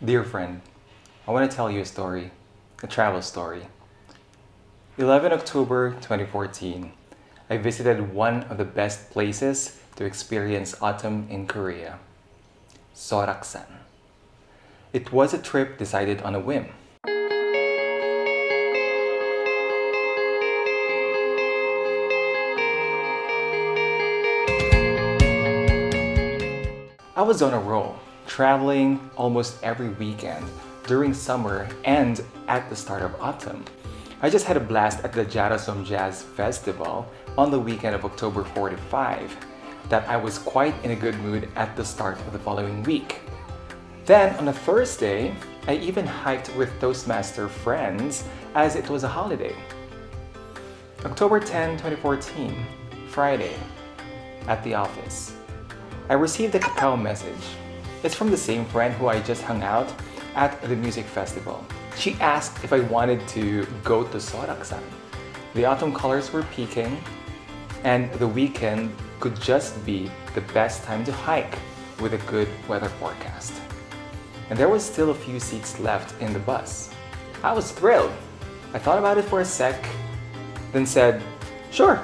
Dear friend, I want to tell you a story, a travel story. 11 October 2014, I visited one of the best places to experience autumn in Korea, Seoraksan. It was a trip decided on a whim. I was on a roll, traveling almost every weekend during summer and at the start of autumn. I just had a blast at the Jarasom Jazz Festival on the weekend of October 4 to 5 that I was quite in a good mood at the start of the following week. Then on a Thursday, I even hiked with Toastmaster friends as it was a holiday. October 10, 2014, Friday, at the office. I received a Kakao message. It's from the same friend who I just hung out at the music festival. She asked if I wanted to go to Seoraksan. The autumn colors were peaking and the weekend could just be the best time to hike with a good weather forecast. And there was still a few seats left in the bus. I was thrilled. I thought about it for a sec, then said, sure.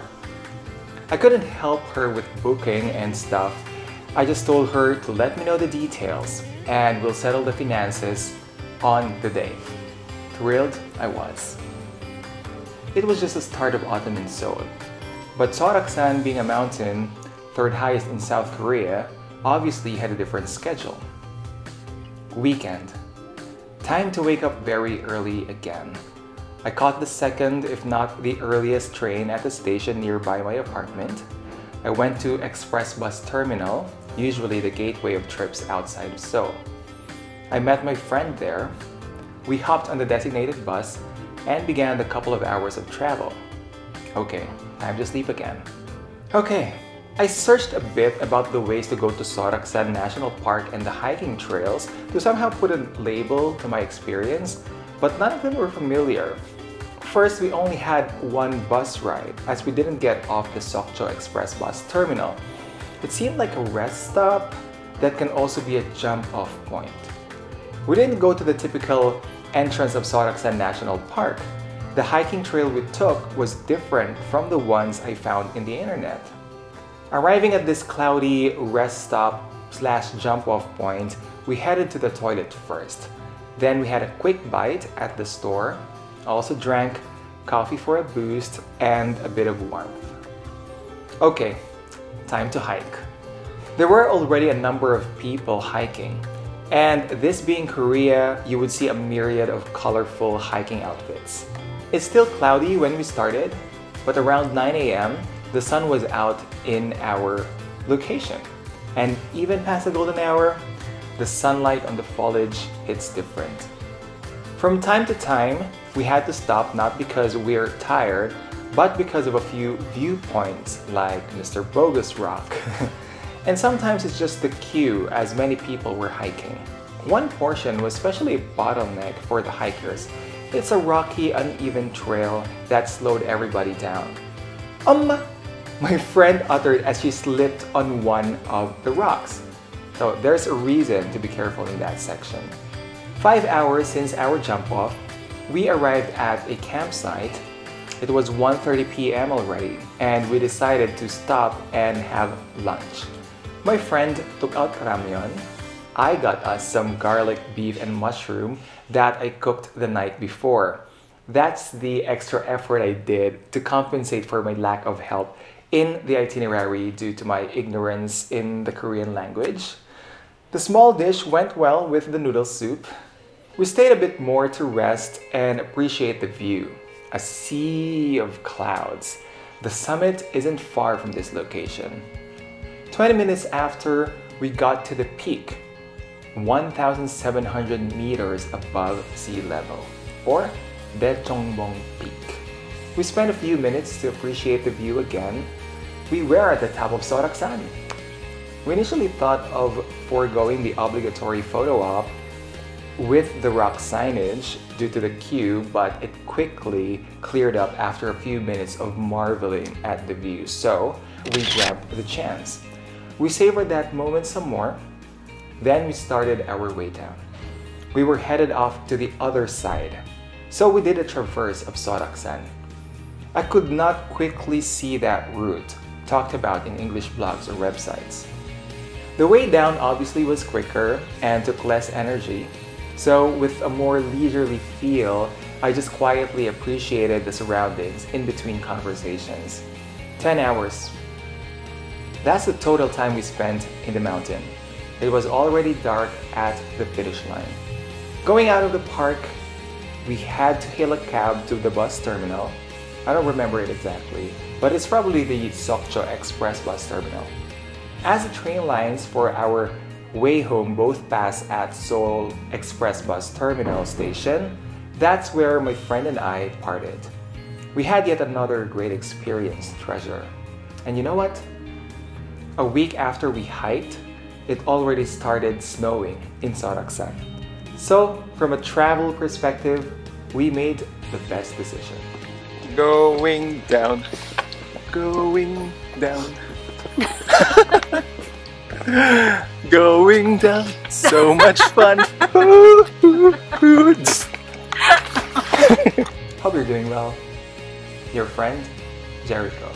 I couldn't help her with booking and stuff. I just told her to let me know the details and we'll settle the finances on the day. Thrilled I was. It was just the start of autumn in Seoul. But Seoraksan, being a mountain, third highest in South Korea, obviously had a different schedule. Weekend. Time to wake up very early again. I caught the second, if not the earliest train at the station nearby my apartment. I went to Express Bus Terminal, usually the gateway of trips outside of Seoul. I met my friend there. We hopped on the designated bus and began the couple of hours of travel. Okay, time to sleep again. Okay, I searched a bit about the ways to go to Seoraksan National Park and the hiking trails to somehow put a label to my experience, but none of them were familiar. First, we only had one bus ride as we didn't get off the Sokcho Express Bus Terminal. It seemed like a rest stop that can also be a jump-off point. We didn't go to the typical entrance of Seoraksan National Park. The hiking trail we took was different from the ones I found in the internet. Arriving at this cloudy rest stop / jump-off point, we headed to the toilet first. Then we had a quick bite at the store. I also drank coffee for a boost and a bit of warmth. Okay, time to hike. There were already a number of people hiking, and this being Korea, you would see a myriad of colorful hiking outfits. It's still cloudy when we started, but around 9 a.m., the sun was out in our location. And even past the golden hour, the sunlight on the foliage hits different. From time to time, we had to stop not because we're tired, but because of a few viewpoints like Mr. Bogus Rock. And sometimes it's just the queue as many people were hiking. One portion was especially a bottleneck for the hikers. It's a rocky, uneven trail that slowed everybody down. My friend uttered as she slipped on one of the rocks. So there's a reason to be careful in that section. 5 hours since our jump off, we arrived at a campsite. It was 1:30 p.m. already, and we decided to stop and have lunch. My friend took out ramyeon. I got us some garlic beef and mushroom that I cooked the night before. That's the extra effort I did to compensate for my lack of help in the itinerary due to my ignorance in the Korean language. The small dish went well with the noodle soup. We stayed a bit more to rest and appreciate the view. A sea of clouds. The summit isn't far from this location. 20 minutes after, we got to the peak, 1,700 meters above sea level, or Daechongbong Peak. We spent a few minutes to appreciate the view again. We were at the top of Seoraksan. We initially thought of foregoing the obligatory photo op with the rock signage due to the queue, but it quickly cleared up after a few minutes of marveling at the view, so we grabbed the chance. We savored that moment some more, then we started our way down. we were headed off to the other side. So we did a traverse of Seoraksan. I could not quickly see that route talked about in English blogs or websites. The way down obviously was quicker and took less energy, so with a more leisurely feel, I just quietly appreciated the surroundings in between conversations. 10 hours. That's the total time we spent in the mountain. It was already dark at the finish line. Going out of the park, we had to hail a cab to the bus terminal. I don't remember it exactly, but it's probably the Sokcho Express bus terminal. As the train lines for our way home both pass at Seoul Express bus terminal station, that's where my friend and I parted. We had yet another great experience to treasure. And you know what? A week after we hiked, it already started snowing in Seoraksan. So, from a travel perspective, we made the best decision. Going down, going down, going down, so much fun. Hope you're doing well. Your friend, Jericho.